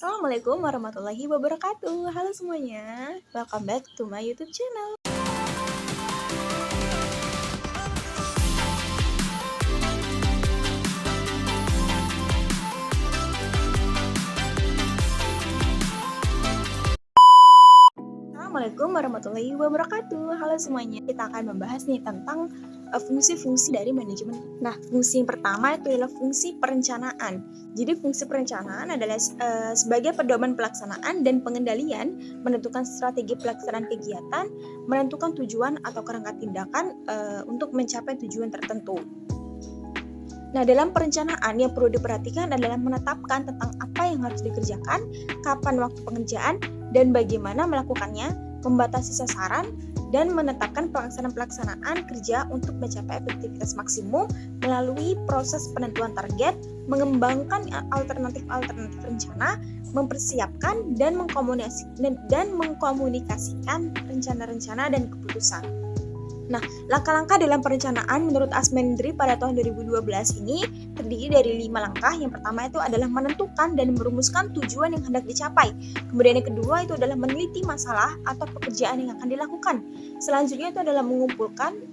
Assalamualaikum warahmatullahi wabarakatuh. Halo semuanya, welcome back to my YouTube channel. Assalamualaikum warahmatullahi wabarakatuh. Halo semuanya, kita akan membahas nih tentang fungsi-fungsi dari manajemen. Nah, fungsi yang pertama itu adalah fungsi perencanaan. Jadi fungsi perencanaan adalah sebagai pedoman pelaksanaan dan pengendalian, menentukan strategi pelaksanaan kegiatan, menentukan tujuan atau kerangka tindakan untuk mencapai tujuan tertentu. Nah, dalam perencanaan yang perlu diperhatikan adalah menetapkan tentang apa yang harus dikerjakan, kapan waktu pengerjaan, dan bagaimana melakukannya, membatasi sasaran, dan menetapkan pelaksanaan kerja untuk mencapai efektivitas maksimum melalui proses penentuan target, mengembangkan alternatif-alternatif rencana, mempersiapkan dan mengkomunikasikan rencana-rencana dan keputusan. Nah, langkah-langkah dalam perencanaan menurut Asmendri pada tahun 2012 ini terdiri dari 5 langkah. Yang pertama itu adalah menentukan dan merumuskan tujuan yang hendak dicapai. Kemudian yang kedua itu adalah meneliti masalah atau pekerjaan yang akan dilakukan. Selanjutnya itu adalah mengumpulkan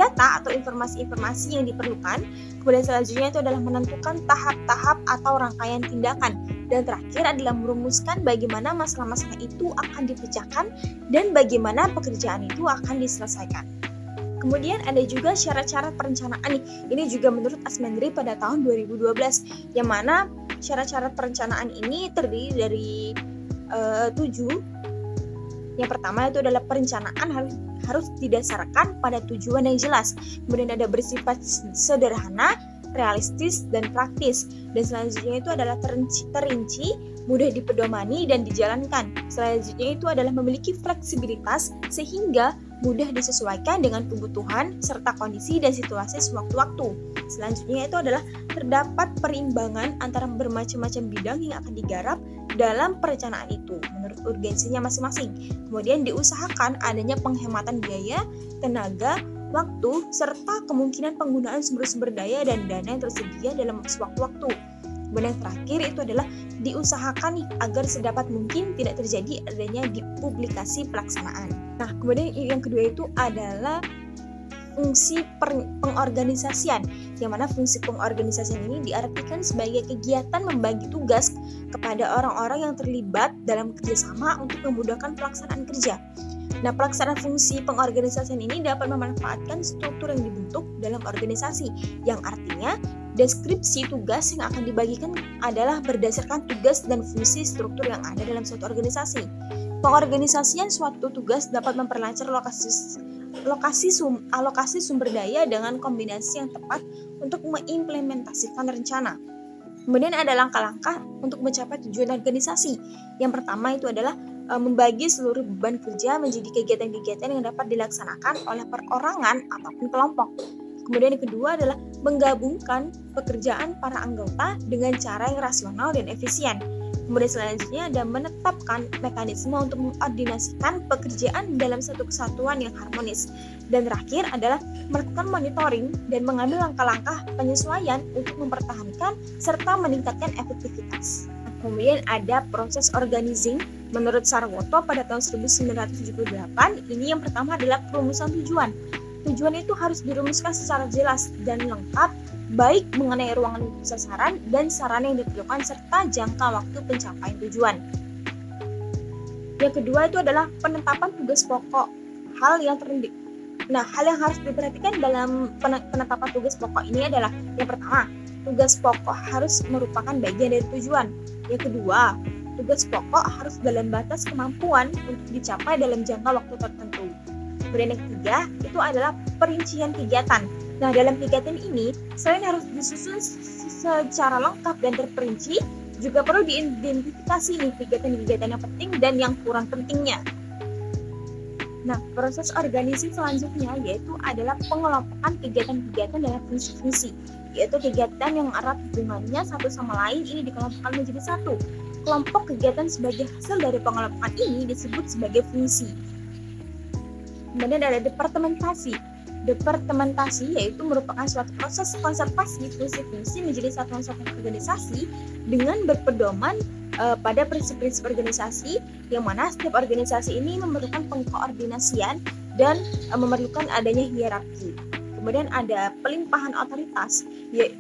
data atau informasi-informasi yang diperlukan. Kemudian selanjutnya itu adalah menentukan tahap-tahap atau rangkaian tindakan. Dan terakhir adalah merumuskan bagaimana masalah-masalah itu akan dipecahkan dan bagaimana pekerjaan itu akan diselesaikan. Kemudian ada juga syarat-syarat perencanaan nih. Ini juga menurut Asmendri pada tahun 2012, yang mana syarat-syarat perencanaan ini terdiri dari 7. Yang pertama itu adalah perencanaan harus didasarkan pada tujuan yang jelas. Kemudian ada bersifat sederhana, realistis, dan praktis. Dan selanjutnya itu adalah terinci, mudah dipedomani dan dijalankan. Selanjutnya itu adalah memiliki fleksibilitas sehingga mudah disesuaikan dengan kebutuhan serta kondisi dan situasi sewaktu-waktu. Selanjutnya itu adalah terdapat perimbangan antara bermacam-macam bidang yang akan digarap dalam perencanaan itu menurut urgensinya masing-masing. Kemudian diusahakan adanya penghematan biaya, tenaga, waktu, serta kemungkinan penggunaan sumber-sumber daya dan dana yang tersedia dalam sewaktu-waktu. Kemudian yang terakhir itu adalah diusahakan agar sedapat mungkin tidak terjadi adanya publikasi pelaksanaan. Nah, kemudian yang kedua itu adalah fungsi pengorganisasian, yang mana fungsi pengorganisasian ini diartikan sebagai kegiatan membagi tugas kepada orang-orang yang terlibat dalam kerjasama untuk memudahkan pelaksanaan kerja. Nah, pelaksanaan fungsi pengorganisasian ini dapat memanfaatkan struktur yang dibentuk dalam organisasi, yang artinya deskripsi tugas yang akan dibagikan adalah berdasarkan tugas dan fungsi struktur yang ada dalam suatu organisasi. Pengorganisasian suatu tugas dapat memperlancar alokasi sumber daya dengan kombinasi yang tepat untuk mengimplementasikan rencana. Kemudian ada langkah-langkah untuk mencapai tujuan organisasi. Yang pertama itu adalah membagi seluruh beban kerja menjadi kegiatan-kegiatan yang dapat dilaksanakan oleh perorangan ataupun kelompok. Kemudian yang kedua adalah menggabungkan pekerjaan para anggota dengan cara yang rasional dan efisien. Kemudian selanjutnya ada menetapkan mekanisme untuk mengkoordinasikan pekerjaan dalam satu kesatuan yang harmonis. Dan terakhir adalah melakukan monitoring dan mengambil langkah-langkah penyesuaian untuk mempertahankan serta meningkatkan efektivitas. Kemudian ada proses organizing menurut Sarwoto pada tahun 1978. Ini yang pertama adalah perumusan tujuan. Tujuan itu harus dirumuskan secara jelas dan lengkap, baik mengenai ruangan sasaran dan sarana yang diperlukan serta jangka waktu pencapaian tujuan. Yang kedua itu adalah penetapan tugas pokok. Hal yang harus diperhatikan dalam penetapan tugas pokok ini adalah yang pertama, tugas pokok harus merupakan bagian dari tujuan. Yang kedua, tugas pokok harus dalam batas kemampuan untuk dicapai dalam jangka waktu tertentu. Kemudian yang ketiga, itu adalah perincian kegiatan. Nah, dalam kegiatan ini, selain harus disusun secara lengkap dan terperinci, juga perlu diidentifikasi nih kegiatan-kegiatan yang penting dan yang kurang pentingnya. Nah, proses organisasi selanjutnya yaitu adalah pengelompokan kegiatan-kegiatan dalam fungsi-fungsi, yaitu kegiatan yang erat hubungannya satu sama lain ini dikelompokkan menjadi satu. Kelompok kegiatan sebagai hasil dari pengelompokan ini disebut sebagai fungsi. Kemudian ada departementasi. Departementasi yaitu merupakan suatu proses konservasi fungsi-fungsi menjadi satuan organisasi dengan berpedoman pada prinsip-prinsip organisasi, yang mana setiap organisasi ini memerlukan pengkoordinasian dan memerlukan adanya hierarki. Kemudian ada pelimpahan otoritas,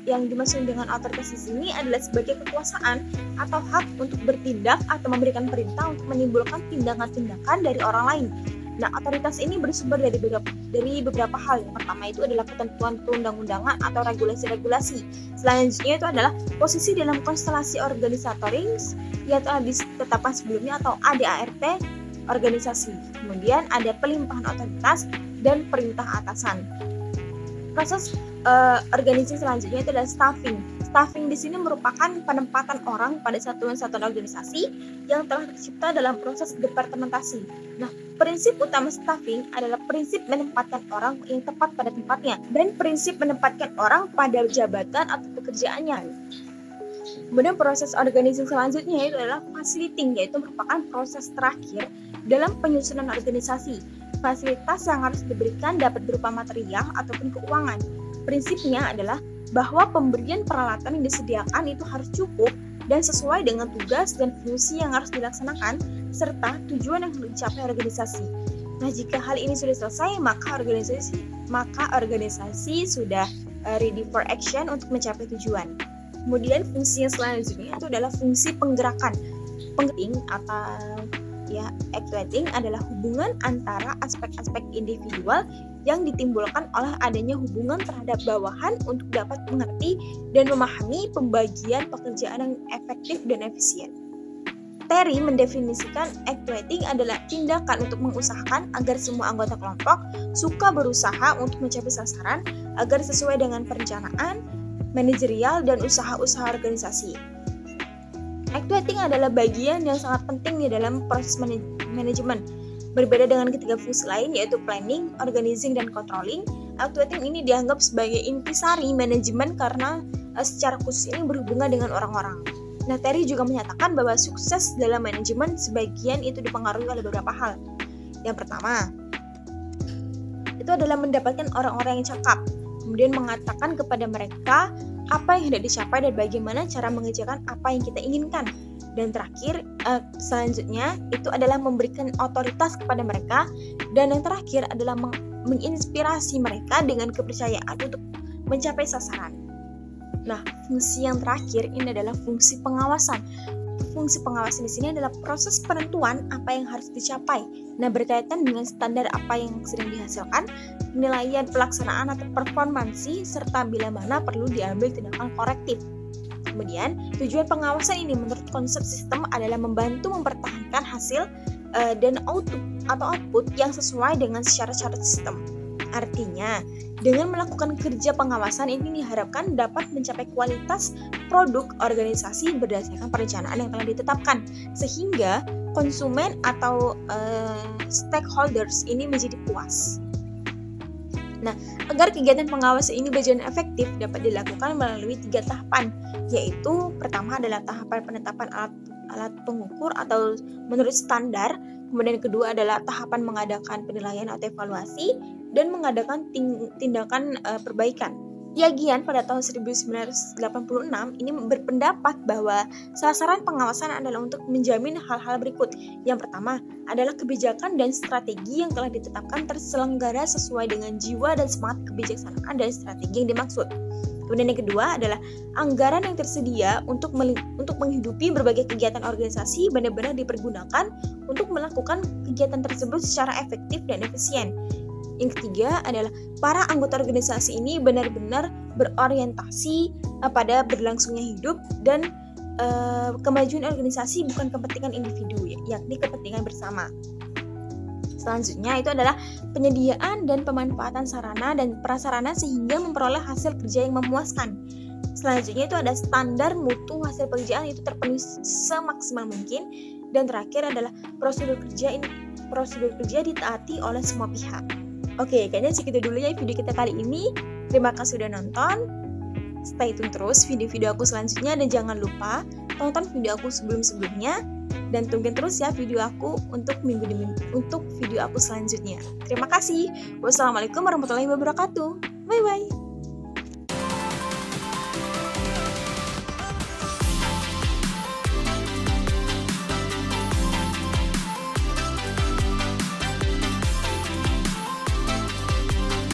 yang dimaksud dengan otoritas di sini adalah sebagai kekuasaan atau hak untuk bertindak atau memberikan perintah untuk menimbulkan tindakan-tindakan dari orang lain. Nah, otoritas ini bersumber dari beberapa hal. Yang pertama itu adalah ketentuan perundang-undangan atau regulasi-regulasi. Selanjutnya itu adalah posisi dalam konstelasi organisatoris yang telah ditetapkan sebelumnya atau ADART organisasi. Kemudian ada pelimpahan otoritas dan perintah atasan. Proses organisasi selanjutnya itu adalah staffing. Staffing di sini merupakan penempatan orang pada satuan-satuan organisasi yang telah tercipta dalam proses departementasi. Nah, prinsip utama staffing adalah prinsip menempatkan orang yang tepat pada tempatnya dan prinsip menempatkan orang pada jabatan atau pekerjaannya. Kemudian proses organisasi selanjutnya itu adalah facilitating, yaitu merupakan proses terakhir dalam penyusunan organisasi. Fasilitas yang harus diberikan dapat berupa material ataupun keuangan. Prinsipnya adalah bahwa pemberian peralatan yang disediakan itu harus cukup dan sesuai dengan tugas dan fungsi yang harus dilaksanakan serta tujuan yang dicapai organisasi. Nah, jika hal ini sudah selesai, maka organisasi sudah ready for action untuk mencapai tujuan. Kemudian fungsi yang selanjutnya itu adalah fungsi penggerakan. Penting atau actuating adalah hubungan antara aspek-aspek individual yang ditimbulkan oleh adanya hubungan terhadap bawahan untuk dapat mengerti dan memahami pembagian pekerjaan yang efektif dan efisien. Terry mendefinisikan actuating adalah tindakan untuk mengusahakan agar semua anggota kelompok suka berusaha untuk mencapai sasaran agar sesuai dengan perencanaan, manajerial, dan usaha-usaha organisasi. Actuating adalah bagian yang sangat penting di dalam proses manajemen. Berbeda dengan ketiga fungsi lain yaitu planning, organizing, dan controlling, actuating ini dianggap sebagai intisari manajemen karena secara khusus ini berhubungan dengan orang-orang. Nah, Terry juga menyatakan bahwa sukses dalam manajemen sebagian itu dipengaruhi oleh beberapa hal. Yang pertama, itu adalah mendapatkan orang-orang yang cakap, kemudian mengatakan kepada mereka apa yang hendak dicapai dan bagaimana cara mengerjakan apa yang kita inginkan. Dan terakhir, selanjutnya itu adalah memberikan otoritas kepada mereka. Dan yang terakhir adalah menginspirasi mereka dengan kepercayaan untuk mencapai sasaran. Nah, fungsi yang terakhir ini adalah fungsi pengawasan. Fungsi pengawasan di sini adalah proses penentuan apa yang harus dicapai. Nah, berkaitan dengan standar apa yang sedang dihasilkan, penilaian pelaksanaan atau performansi, serta bila mana perlu diambil tindakan korektif. Kemudian, tujuan pengawasan ini menurut konsep sistem adalah membantu mempertahankan hasil dan output yang sesuai dengan syarat-syarat sistem. Artinya, dengan melakukan kerja pengawasan ini diharapkan dapat mencapai kualitas produk organisasi berdasarkan perencanaan yang telah ditetapkan, sehingga konsumen atau stakeholders ini menjadi puas. Nah, agar kegiatan pengawasan ini berjalan efektif dapat dilakukan melalui 3 tahapan, yaitu pertama adalah tahapan penetapan alat pengukur atau menurut standar, kemudian kedua adalah tahapan mengadakan penilaian atau evaluasi, dan mengadakan tindakan perbaikan. Yagian pada tahun 1986 ini berpendapat bahwa sasaran pengawasan adalah untuk menjamin hal-hal berikut. Yang pertama adalah kebijakan dan strategi yang telah ditetapkan terselenggara sesuai dengan jiwa dan semangat kebijaksanaan dan strategi yang dimaksud. Kemudian yang kedua adalah anggaran yang tersedia untuk menghidupi berbagai kegiatan organisasi benar-benar dipergunakan untuk melakukan kegiatan tersebut secara efektif dan efisien. Yang ketiga adalah para anggota organisasi ini benar-benar berorientasi pada berlangsungnya hidup dan kemajuan organisasi bukan kepentingan individu, yakni kepentingan bersama. Selanjutnya itu adalah penyediaan dan pemanfaatan sarana dan prasarana sehingga memperoleh hasil kerja yang memuaskan. Selanjutnya itu ada standar mutu hasil pekerjaan itu terpenuhi semaksimal mungkin. Dan terakhir adalah prosedur kerja ditaati oleh semua pihak. Oke, kayaknya segitu dulu ya video kita kali ini. Terima kasih sudah nonton. Stay tune terus video-video aku selanjutnya dan jangan lupa tonton video aku sebelum-sebelumnya Dan tungguin terus ya video aku untuk video aku selanjutnya. Terima kasih. Wassalamualaikum warahmatullahi wabarakatuh. Bye bye.